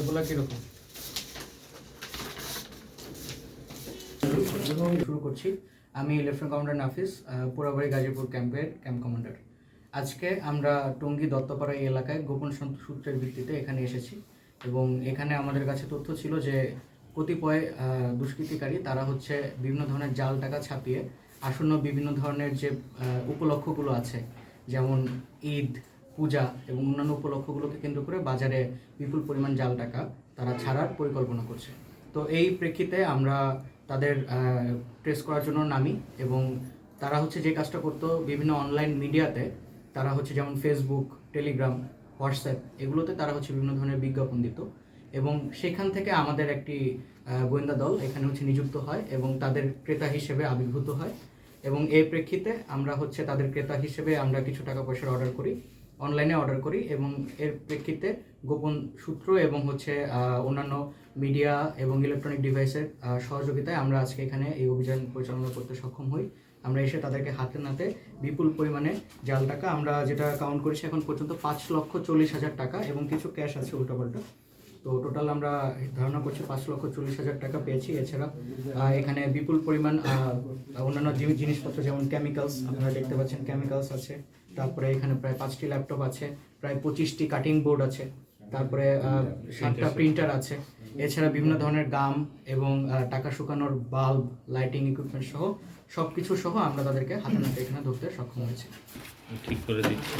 এগুলো কিরকম? শুরু করছি। আমি লেফটেন্যান্ট কমান্ডার নাফিস, পোড়াবাড়ি গাজীপুর ক্যাম্পের ক্যাম্প কমান্ডার। আজকে আমরা টঙ্গী দত্তপাড়া এই এলাকায় গোপন সূত্রের ভিত্তিতে এখানে এসেছি এবং এখানে আমাদের কাছে তথ্য ছিল যে কতিপয় দুষ্কৃতিকারী তারা হচ্ছে বিভিন্ন ধরনের জাল টাকা ছাপিয়ে আসন্ন বিভিন্ন ধরনের যে উপলক্ষগুলো আছে, যেমন ঈদ, পূজা এবং অন্যান্য উপলক্ষগুলোকে কেন্দ্র করে বাজারে বিপুল পরিমাণ জাল টাকা তারা ছাড়ার পরিকল্পনা করছে। তো এই প্রেক্ষিতে আমরা তাদের ট্রেস করার জন্য নামি এবং তারা হচ্ছে যে কাজটা করতো বিভিন্ন অনলাইন মিডিয়াতে, তারা হচ্ছে যেমন ফেসবুক, টেলিগ্রাম, হোয়াটসঅ্যাপ, এগুলোতে তারা হচ্ছে বিভিন্ন ধরনের বিজ্ঞাপন দিত এবং সেখান থেকে আমাদের একটি গোয়েন্দা দল এখানে হচ্ছে নিযুক্ত হয় এবং তাদের ক্রেতা হিসেবে আবির্ভূত হয় এবং এই প্রেক্ষিতে আমরা হচ্ছে তাদের ক্রেতা হিসেবে আমরা কিছু টাকা পয়সার অর্ডার করি, অনলাইনে অর্ডার করি এবং এর প্রেক্ষিতে গোপন সূত্র এবং হচ্ছে অন্যান্য মিডিয়া এবং ইলেকট্রনিক ডিভাইসের সহযোগিতায় আমরা আজকে এখানে এই অভিযান পরিচালনা করতে সক্ষম হই। আমরা এসে তাদেরকে হাতে নাতে বিপুল পরিমাণে জাল টাকা, আমরা যেটা কাউন্ট করেছি এখন পর্যন্ত 5,40,000 টাকা এবং কিছু ক্যাশ আছে উল্টাপাল্টা, তো টোটাল আমরা ধারণা করছি 5,40,000 টাকা পেয়েছি। এছাড়া এখানে বিপুল পরিমাণ অন্যান্য জিনিসপত্র যেমন কেমিক্যালস, আপনারা দেখতে পাচ্ছেন কেমিক্যালস আছে, তারপরে এখানে প্রায় 5টি ল্যাপটপ আছে, প্রায় 25টি কাটিং বোর্ড আছে, তারপরে 7টা প্রিন্টার আছে, এছাড়া বিভিন্ন ধরনের গাম এবং টাকা শুকানোর বাল্ব, লাইটিং ইকুইপমেন্ট সহ সব কিছু সহ আমরা তাদেরকে হাতে নাতে এখানে ধরতে সক্ষম হয়েছি। ঠিক করে দিচ্ছি।